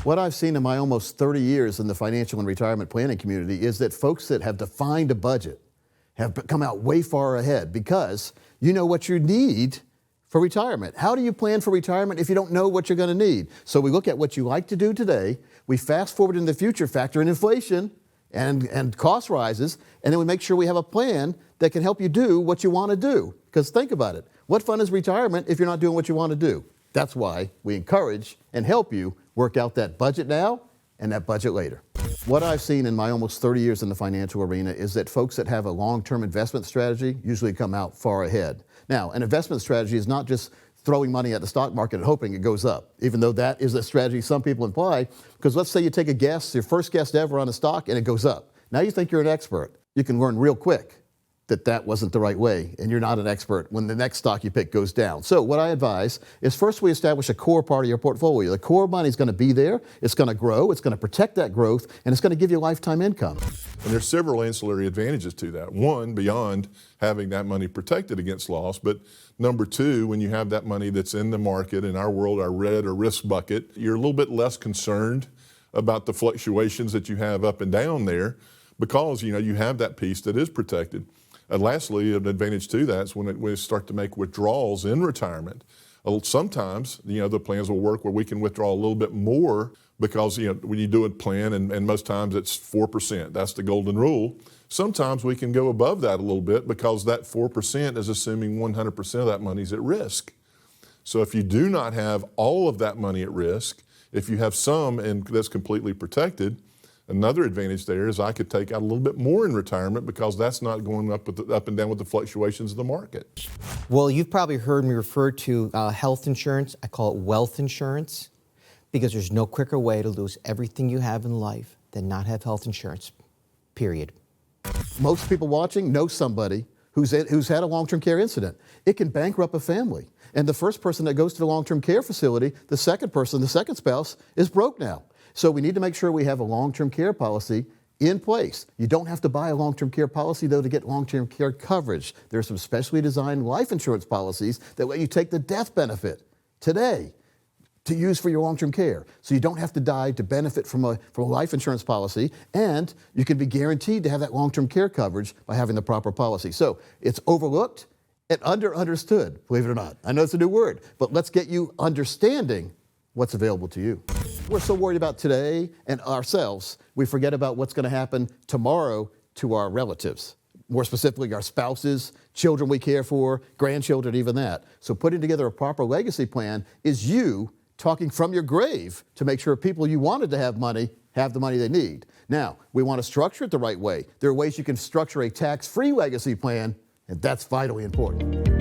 What I've seen in my almost 30 years in the financial and retirement planning community is that folks that have defined a budget have come out way far ahead because you know what you need for retirement. How do you plan for retirement if you don't know what you're going to need? So we look at what you like to do today, we fast forward in the future, factor in inflation and cost rises, and then we make sure we have a plan that can help you do what you want to do. Because think about it, what fun is retirement if you're not doing what you want to do? That's why we encourage and help you work out that budget now and that budget later. What I've seen in my almost 30 years in the financial arena is that folks that have a long-term investment strategy usually come out far ahead. Now, an investment strategy is not just throwing money at the stock market and hoping it goes up, even though that is a strategy some people imply, because let's say you take a guess, your first guess ever on a stock, and it goes up. Now you think you're an expert. You can learn real quick that wasn't the right way, and you're not an expert when the next stock you pick goes down. So what I advise is first we establish a core part of your portfolio. The core money is going to be there, it's going to grow, it's going to protect that growth, and it's going to give you lifetime income. And there's several ancillary advantages to that. One, beyond having that money protected against loss, but number two, when you have that money that's in the market, in our world, our red or risk bucket, you're a little bit less concerned about the fluctuations that you have up and down there because you have that piece that is protected. And lastly, an advantage to that is when we start to make withdrawals in retirement. Sometimes, the plans will work where we can withdraw a little bit more because, when you do a plan, and most times it's 4%, that's the golden rule. Sometimes we can go above that a little bit because that 4% is assuming 100% of that money is at risk. So if you do not have all of that money at risk, if you have some and that's completely protected, another advantage there is I could take out a little bit more in retirement because that's not going up and down with the fluctuations of the market. Well, you've probably heard me refer to health insurance. I call it wealth insurance because there's no quicker way to lose everything you have in life than not have health insurance, period. Most people watching know somebody who's had a long-term care incident. It can bankrupt a family. And the first person that goes to the long-term care facility, the second spouse, is broke now. So we need to make sure we have a long-term care policy in place. You don't have to buy a long-term care policy, though, to get long-term care coverage. There are some specially designed life insurance policies that let you take the death benefit today to use for your long-term care. So you don't have to die to benefit from a life insurance policy, and you can be guaranteed to have that long-term care coverage by having the proper policy. So it's overlooked and understood, believe it or not. I know it's a new word, but let's get you understanding what's available to you. We're so worried about today and ourselves, we forget about what's going to happen tomorrow to our relatives. More specifically, our spouses, children we care for, grandchildren, even that. So putting together a proper legacy plan is you talking from your grave to make sure people you wanted to have money have the money they need. Now, we want to structure it the right way. There are ways you can structure a tax-free legacy plan, and that's vitally important.